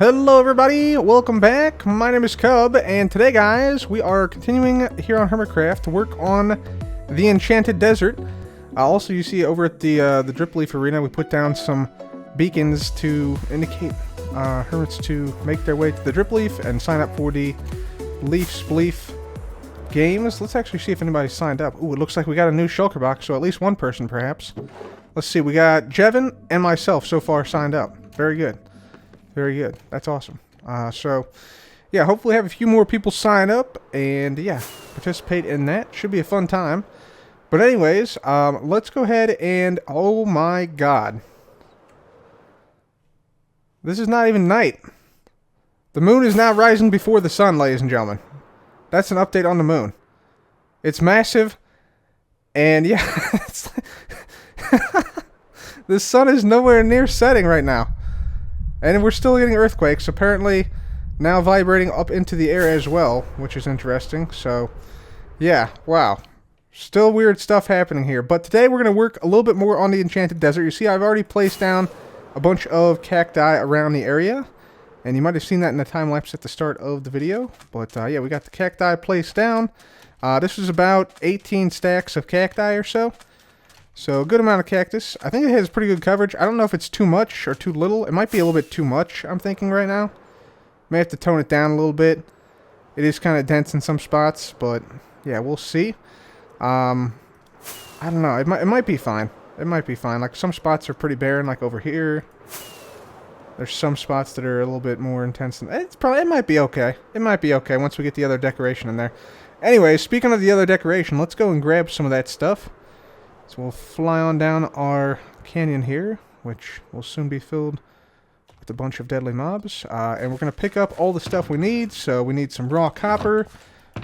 Hello everybody, welcome back. My name is Cub, and today guys, we are continuing here on Hermitcraft to work on the Enchanted Desert. Also, you see over at the Drip Leaf Arena, we put down some beacons to indicate hermits to make their way to the Drip Leaf and sign up for the Leaf Spleef games. Let's actually see if anybody signed up. Ooh, it looks like we got a new shulker box, so at least one person perhaps. Let's see, we got Jevin and myself so far signed up. Very good. Very good. That's awesome. So, yeah, hopefully have a few more people sign up and, yeah, participate in that. Should be a fun time. But anyways, let's go ahead and, oh my god. This is not even night. The moon is now rising before the sun, ladies and gentlemen. That's an update on the moon. It's massive. And, yeah, it's the sun is nowhere near setting right now. And we're still getting earthquakes, apparently now vibrating up into the air as well, which is interesting. So, yeah, wow. Still weird stuff happening here. But today we're going to work a little bit more on the Enchanted Desert. You see, I've already placed down a bunch of cacti around the area. And you might have seen that in the time-lapse at the start of the video. But, yeah, we got the cacti placed down. This is about 18 stacks of cacti or so. So, a good amount of cactus. I think it has pretty good coverage. I don't know if it's too much or too little. It might be a little bit too much, I'm thinking right now. May have to tone it down a little bit. It is kind of dense in some spots, but yeah, we'll see. I don't know. It might be fine. It might be fine. Like, some spots are pretty barren, like over here. There's some spots that are a little bit more intense. It might be okay. It might be okay once we get the other decoration in there. Anyway, speaking of the other decoration, let's go and grab some of that stuff. So we'll fly on down our canyon here, which will soon be filled with a bunch of deadly mobs. And we're going to pick up all the stuff we need. So we need some raw copper.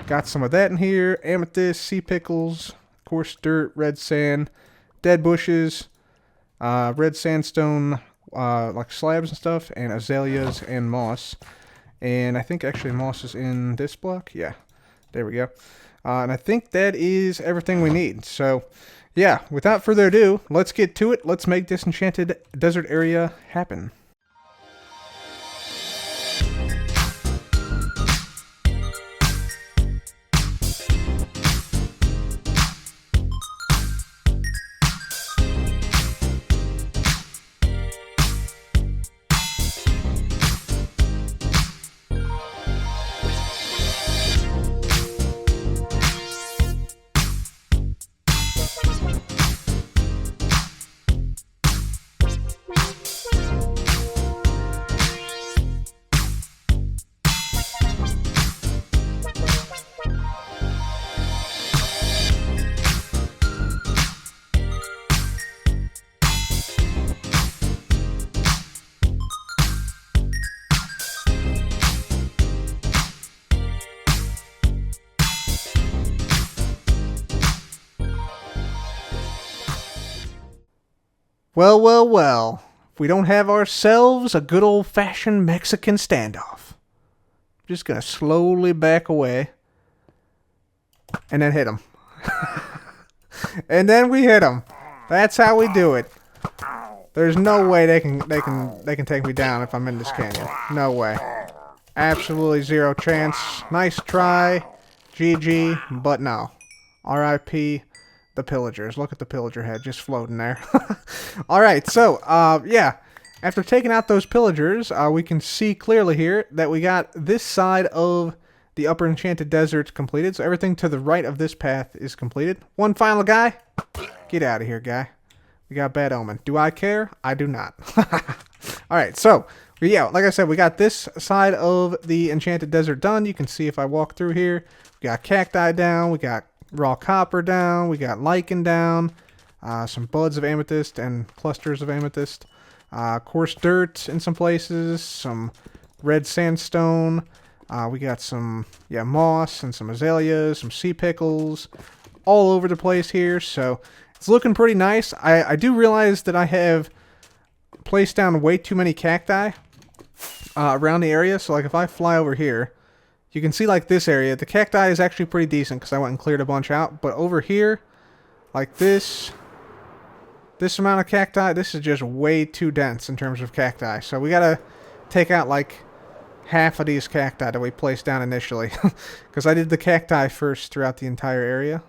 Got some of that in here. Amethyst, sea pickles, coarse dirt, red sand, dead bushes, red sandstone, like slabs and stuff, and azaleas and moss. And I think actually moss is in this block. Yeah, there we go. And I think that is everything we need. So, yeah, without further ado, let's get to it. Let's make this Enchanted Desert area happen. Well, well, well. If we don't have ourselves a good old-fashioned Mexican standoff. I'm just going to slowly back away. And then hit him. And then we hit him. That's how we do it. There's no way they can take me down if I'm in this canyon. No way. Absolutely zero chance. Nice try. GG. But no. RIP. The pillagers. Look at the pillager head just floating there. Alright, so, yeah. After taking out those pillagers, we can see clearly here that we got this side of the Upper Enchanted Desert completed. So everything to the right of this path is completed. One final guy. Get out of here, guy. We got bad omen. Do I care? I do not. Alright, so, yeah, like I said, we got this side of the Enchanted Desert done. You can see if I walk through here. We got cacti down. We got raw copper down, we got lichen down, some buds of amethyst and clusters of amethyst, coarse dirt in some places, some red sandstone, we got some, yeah, moss and some azaleas, some sea pickles, all over the place here, so it's looking pretty nice. I do realize that I have placed down way too many cacti around the area, so like if I fly over here, you can see, like, this area. The cacti is actually pretty decent because I went and cleared a bunch out. But over here, like this amount of cacti, this is just way too dense in terms of cacti. So we got to take out, like, half of these cacti that we placed down initially. Because I did the cacti first throughout the entire area.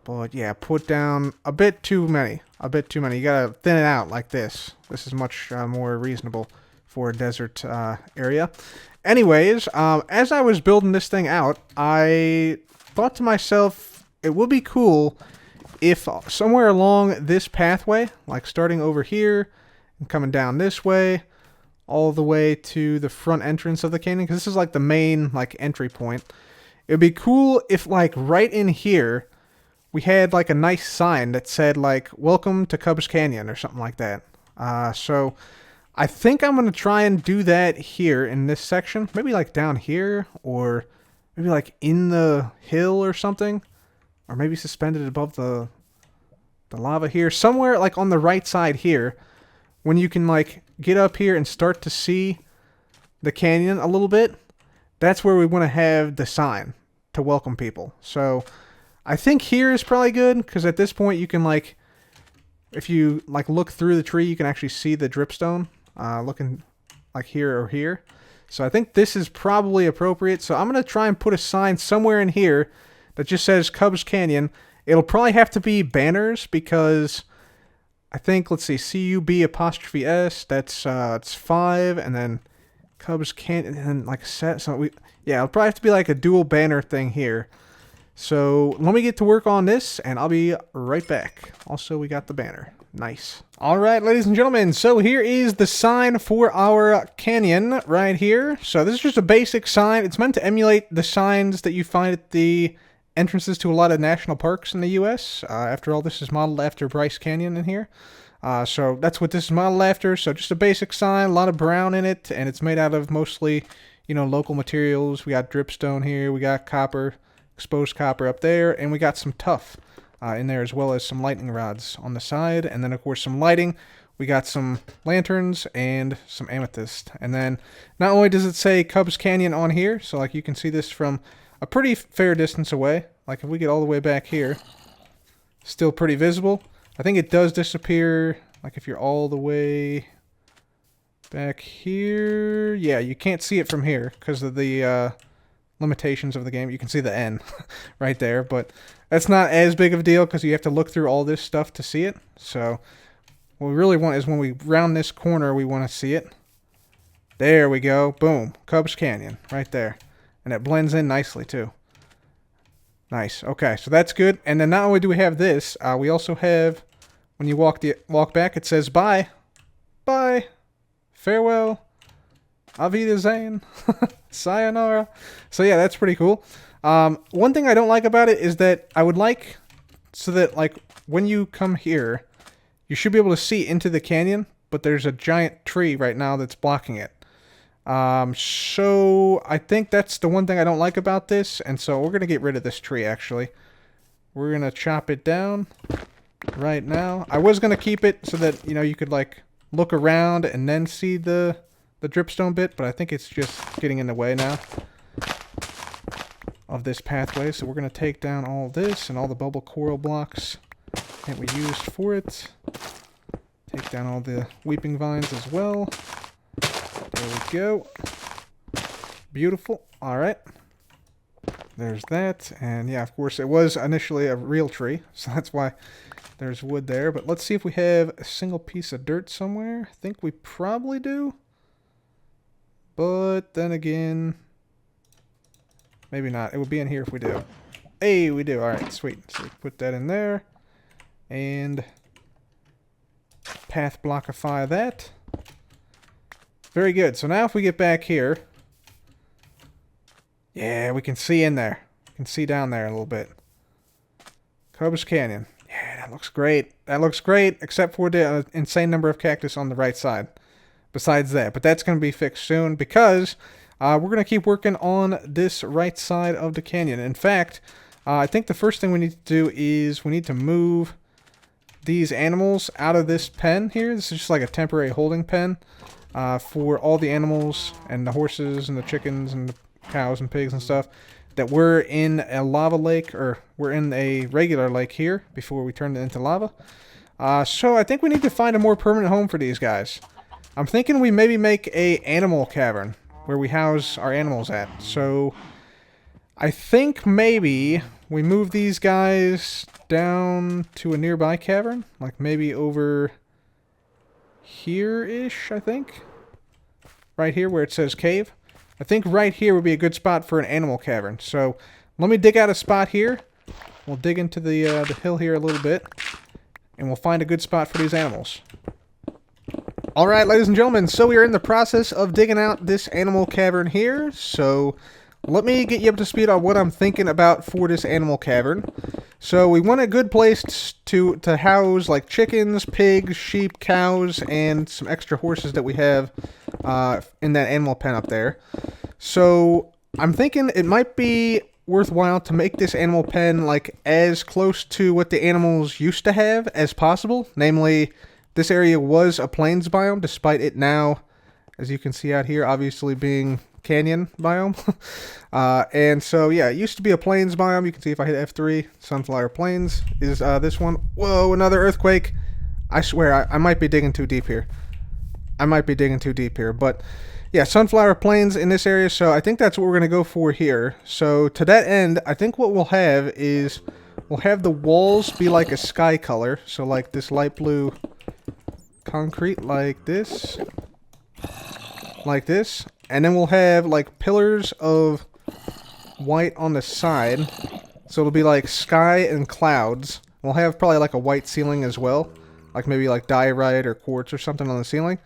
But yeah, put down a bit too many. A bit too many. You gotta thin it out like this. This is much more reasonable for a desert area. Anyways, as I was building this thing out, I thought to myself, it would be cool if somewhere along this pathway, like starting over here and coming down this way, all the way to the front entrance of the canyon, because this is like the main like entry point. It'd be cool if like right in here we had like a nice sign that said like "Welcome to Cubs Canyon" or something like that. So I think I'm gonna try and do that here in this section, maybe like down here, or maybe like in the hill or something, or maybe suspended above the lava here, somewhere like on the right side here, when you can like get up here and start to see the canyon a little bit. That's where we want to have the sign to welcome people. So I think here is probably good, because at this point you can like, if you like look through the tree, you can actually see the dripstone looking like here or here. So I think this is probably appropriate. So I'm going to try and put a sign somewhere in here that just says Cubs Canyon. It'll probably have to be banners, because I think, let's see, CUB''S, that's it's 5, and then Cubs Canyon, and then like a set. So yeah, it'll probably have to be like a dual banner thing here. So let me get to work on this, and I'll be right back. Also, we got the banner. Nice. All right, ladies and gentlemen, so here is the sign for our canyon right here. So this is just a basic sign. It's meant to emulate the signs that you find at the entrances to a lot of national parks in the U.S. After all, this is modeled after Bryce Canyon in here. So that's what this is modeled after. So just a basic sign, a lot of brown in it, and it's made out of mostly, you know, local materials. We got dripstone here, we got copper, exposed copper up there, and we got some tuff in there, as well as some lightning rods on the side, and then of course some lighting. We got some lanterns and some amethyst. And then not only does it say Cubs Canyon on here, so like you can see this from a pretty fair distance away. Like if we get all the way back here, still pretty visible. I think it does disappear, like if you're all the way back here. Yeah, you can't see it from here because of the limitations of the game. You can see the N right there, but that's not as big of a deal because you have to look through all this stuff to see it. So what we really want is when we round this corner, we want to see it. There we go. Boom. Cubs Canyon right there. And it blends in nicely too. Nice. Okay, so that's good. And then not only do we have this, we also have, when you walk back, it says bye. Bye. Farewell. Auf Wiedersehen. Sayonara. So yeah, that's pretty cool. One thing I don't like about it is that I would like, so that like when you come here, you should be able to see into the canyon, but there's a giant tree right now that's blocking it. So I think that's the one thing I don't like about this, and so we're gonna get rid of this tree actually. We're gonna chop it down right now. I was gonna keep it so that, you know, you could like look around and then see the dripstone bit, but I think it's just getting in the way now of this pathway. So we're gonna take down all this and all the bubble coral blocks that we used for it. Take down all the weeping vines as well. There we go. Beautiful. Alright. There's that. And yeah, of course, it was initially a real tree, so that's why there's wood there. But let's see if we have a single piece of dirt somewhere. I think we probably do. But then again, maybe not. It would be in here if we do. Hey, we do. Alright, sweet. So we put that in there. And path blockify that. Very good. So now if we get back here, yeah, we can see in there. We can see down there a little bit. Cobus Canyon. Yeah, that looks great. That looks great, except for the insane number of cactus on the right side. Besides that. But that's going to be fixed soon because we're going to keep working on this right side of the canyon. In fact, I think the first thing we need to do is we need to move these animals out of this pen here. This is just like a temporary holding pen. For all the animals and the horses and the chickens and the cows and pigs and stuff that were in a lava lake, or were in a regular lake here before we turned it into lava. So I think we need to find a more permanent home for these guys. I'm thinking we maybe make a animal cavern. where we house our animals at. So I think maybe we move these guys down to a nearby cavern, like maybe over here-ish, I think. Right here where it says cave. I think right here would be a good spot for an animal cavern. So let me dig out a spot here. We'll dig into the hill here a little bit, and we'll find a good spot for these animals. Alright, ladies and gentlemen, so we are in the process of digging out this animal cavern here. So let me get you up to speed on what I'm thinking about for this animal cavern. So we want a good place to house like chickens, pigs, sheep, cows, and some extra horses that we have in that animal pen up there. So I'm thinking it might be worthwhile to make this animal pen like as close to what the animals used to have as possible. Namely, this area was a plains biome, despite it now, as you can see out here, obviously being canyon biome. And so, yeah, it used to be a plains biome. You can see if I hit F3, Sunflower Plains is this one. Whoa, another earthquake. I swear, I might be digging too deep here. But yeah, Sunflower Plains in this area, so I think that's what we're going to go for here. So to that end, I think what we'll have is we'll have the walls be like a sky color. So like this light blue concrete like this. Like this. And then we'll have like pillars of white on the side. So it'll be like sky and clouds. We'll have probably like a white ceiling as well. Like maybe like diorite or quartz or something on the ceiling.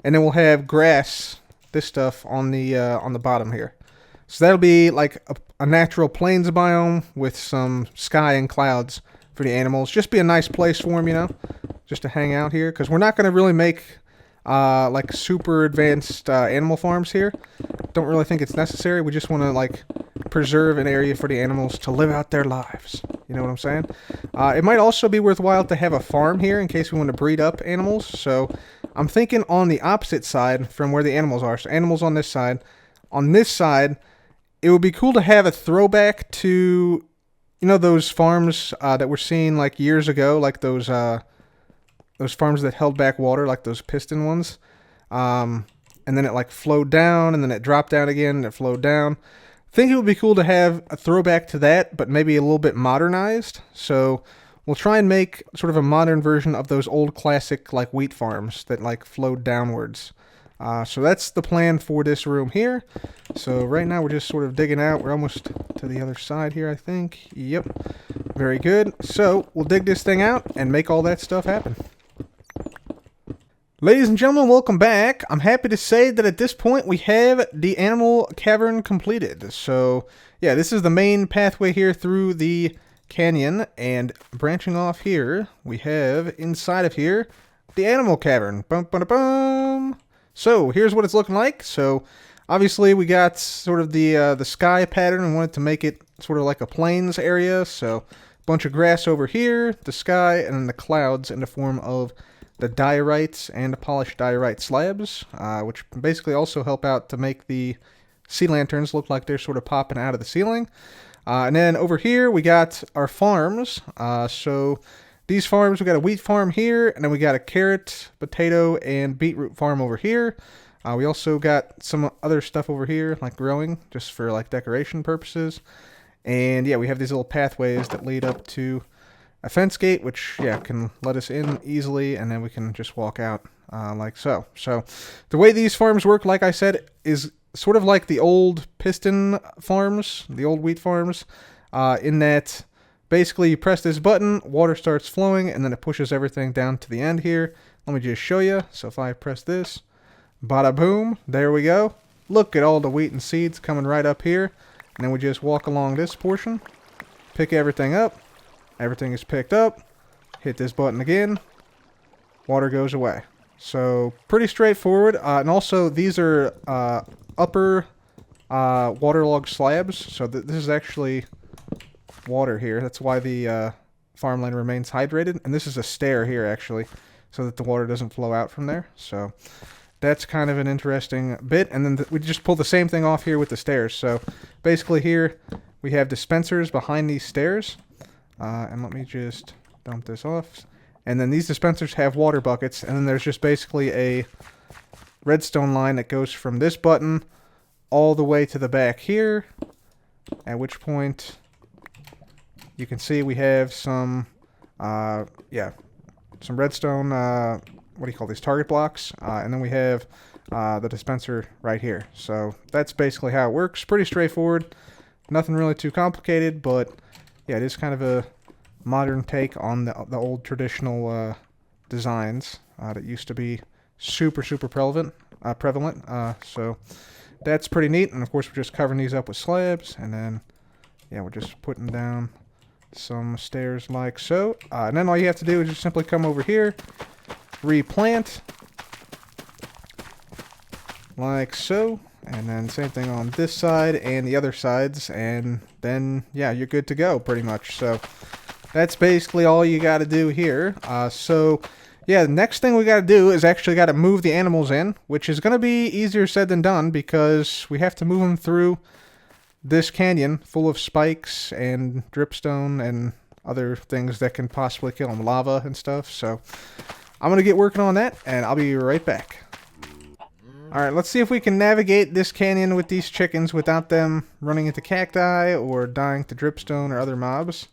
And then we'll have grass, this stuff, on the bottom here. So that'll be like a natural plains biome with some sky and clouds for the animals. Just be a nice place for them, you know, just to hang out here. Because we're not going to really make like super advanced animal farms here. Don't really think it's necessary. We just want to like preserve an area for the animals to live out their lives. You know what I'm saying? It might also be worthwhile to have a farm here in case we want to breed up animals. So I'm thinking on the opposite side from where the animals are. So animals on this side. On this side, it would be cool to have a throwback to, you know, those farms that we're seeing like years ago, like those farms that held back water, like those piston ones. And then it like flowed down, and then it dropped down again, and it flowed down. I think it would be cool to have a throwback to that, but maybe a little bit modernized. So we'll try and make sort of a modern version of those old classic like wheat farms that like flowed downwards. So that's the plan for this room here. So right now we're just sort of digging out. We're almost to the other side here, I think. Yep. Very good. So we'll dig this thing out and make all that stuff happen. Ladies and gentlemen, welcome back. I'm happy to say that at this point we have the animal cavern completed. So yeah, this is the main pathway here through the canyon, and branching off here, we have inside of here the animal cavern. Bum, bum, bum. So here's what it's looking like. So obviously we got sort of the sky pattern and wanted to make it sort of like a plains area. So a bunch of grass over here, the sky, and then the clouds in the form of the diorites and the polished diorite slabs, which basically also help out to make the sea lanterns look like they're sort of popping out of the ceiling. And then over here we got our farms. So these farms, we got a wheat farm here, and then we got a carrot, potato, and beetroot farm over here. We also got some other stuff over here, like growing, just for like decoration purposes. And yeah, we have these little pathways that lead up to a fence gate, which, yeah, can let us in easily, and then we can just walk out like so. So the way these farms work, like I said, is sort of like the old piston farms, the old wheat farms, in that basically you press this button, water starts flowing, and then it pushes everything down to the end here. Let me just show you. So if I press this, bada boom, there we go. Look at all the wheat and seeds coming right up here. And then we just walk along this portion, pick everything up. Everything is picked up. Hit this button again. Water goes away. So pretty straightforward. And also these are upper waterlogged slabs. So this is actually water here. That's why the farmland remains hydrated. And this is a stair here actually, so that the water doesn't flow out from there. So that's kind of an interesting bit. And then we just pull the same thing off here with the stairs. So basically here we have dispensers behind these stairs. And let me just dump this off. And then these dispensers have water buckets. And then there's just basically a redstone line that goes from this button all the way to the back here, at which point you can see we have some, some redstone, what do you call these, target blocks, and then we have the dispenser right here. So that's basically how it works. Pretty straightforward, nothing really too complicated, but yeah, it is kind of a modern take on the old traditional designs that used to be super prevalent. So that's pretty neat. And of course, we're just covering these up with slabs, and then yeah, we're just putting down some stairs like so. And then all you have to do is just simply come over here, replant like so, and then same thing on this side and the other sides, and then yeah, you're good to go pretty much. So that's basically all you got to do here. So yeah, the next thing we got to do is actually got to move the animals in, which is going to be easier said than done because we have to move them through this canyon full of spikes and dripstone and other things that can possibly kill them, lava and stuff. So I'm going to get working on that, and I'll be right back. Alright, let's see if we can navigate this canyon with these chickens without them running into cacti or dying to dripstone or other mobs.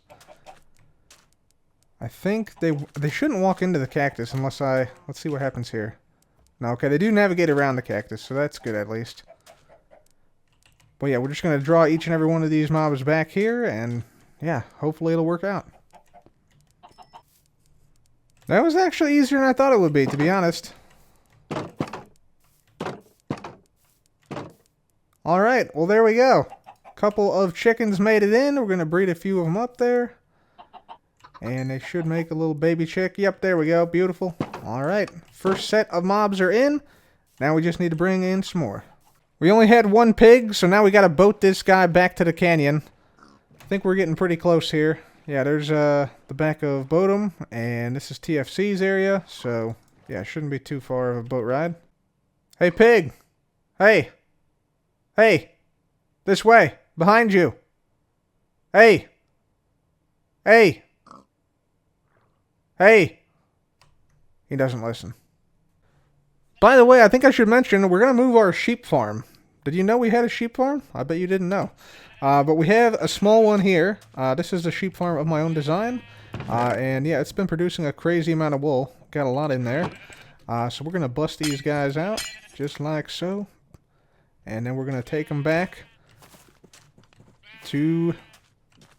I think they shouldn't walk into the cactus unless let's see what happens here. No, okay, they do navigate around the cactus, so that's good at least. But yeah, we're just going to draw each and every one of these mobs back here, and yeah, hopefully it'll work out. That was actually easier than I thought it would be, to be honest. Alright, well there we go. Couple of chickens made it in. We're going to breed a few of them up there. And they should make a little baby chick. Yep, there we go. Beautiful. Alright, first set of mobs are in. Now we just need to bring in some more. We only had one pig, so now we got to boat this guy back to the canyon. I think we're getting pretty close here. Yeah, there's the back of Bodum, and this is TFC's area, so yeah, it shouldn't be too far of a boat ride. Hey, pig! Hey! Hey! This way! Behind you! Hey! Hey! Hey! He doesn't listen. By the way, I think I should mention, we're going to move our sheep farm. Did you know we had a sheep farm? I bet you didn't know. But we have a small one here. This is the sheep farm of my own design. And yeah, it's been producing a crazy amount of wool. Got a lot in there. So we're going to bust these guys out, just like so. And then we're going to take them back to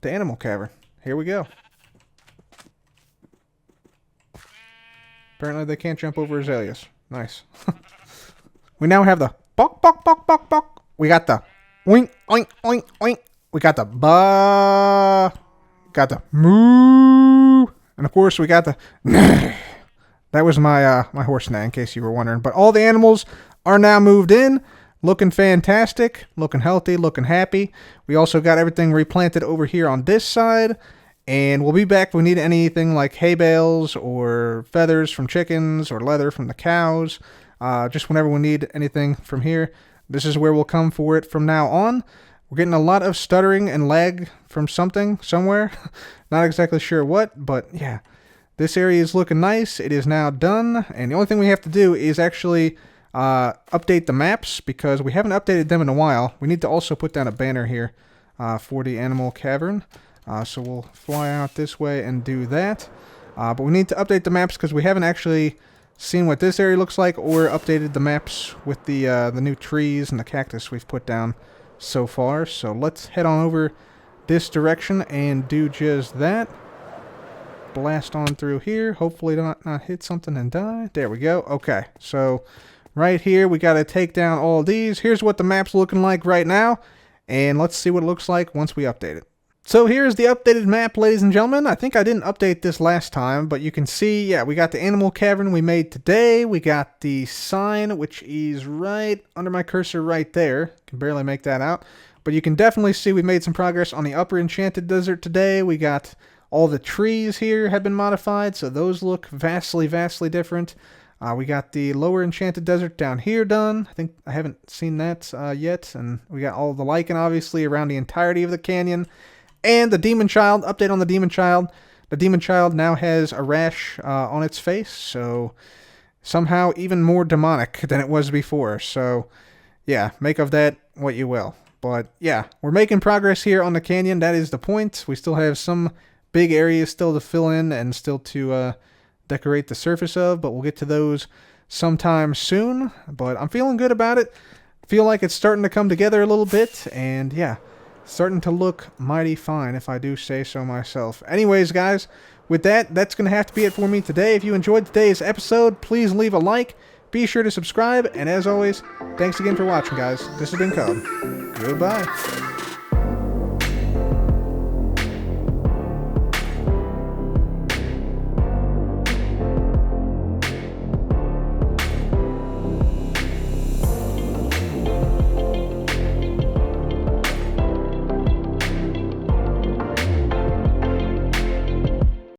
the animal cavern. Here we go. Apparently they can't jump over azaleas. Nice. We now have the bok bok bok bok bok. We got the oink oink oink oink. We got the ba. Got the moo. And of course we got the that was my my horse neigh, in case you were wondering. But all the animals are now moved in. Looking fantastic, looking healthy, looking happy. We also got everything replanted over here on this side. And we'll be back if we need anything like hay bales or feathers from chickens or leather from the cows. Just whenever we need anything from here, this is where we'll come for it from now on. We're getting a lot of stuttering and lag from something, somewhere. Not exactly sure what, but yeah. This area is looking nice. It is now done. And the only thing we have to do is actually update the maps, because we haven't updated them in a while. We need to also put down a banner here for the animal cavern. So we'll fly out this way and do that. But we need to update the maps because we haven't actually seen what this area looks like or updated the maps with the new trees and the cactus we've put down so far. So let's head on over this direction and do just that. Blast on through here. Hopefully not hit something and die. There we go. Okay, so right here we got to take down all these. Here's what the map's looking like right now. And let's see what it looks like once we update it. So here's the updated map, ladies and gentlemen. I think I didn't update this last time, but you can see, yeah, we got the animal cavern we made today. We got the sign, which is right under my cursor right there. Can barely make that out. But you can definitely see we made some progress on the upper enchanted desert today. We got all the trees here have been modified, so those look vastly different. We got the lower enchanted desert down here done. I think I haven't seen that yet. And we got all the lichen, obviously, around the entirety of the canyon. And the Demon Child, update on the Demon Child. The Demon Child now has a rash on its face, so somehow even more demonic than it was before. So, yeah, make of that what you will. But yeah, we're making progress here on the canyon. That is the point. We still have some big areas still to fill in and still to decorate the surface of, but we'll get to those sometime soon. But I'm feeling good about it. Feel like it's starting to come together a little bit, and yeah, starting to look mighty fine, if I do say so myself. Anyways, guys, with that, that's going to have to be it for me today. If you enjoyed today's episode, please leave a like. Be sure to subscribe, and as always, thanks again for watching, guys. This has been Cub. Goodbye.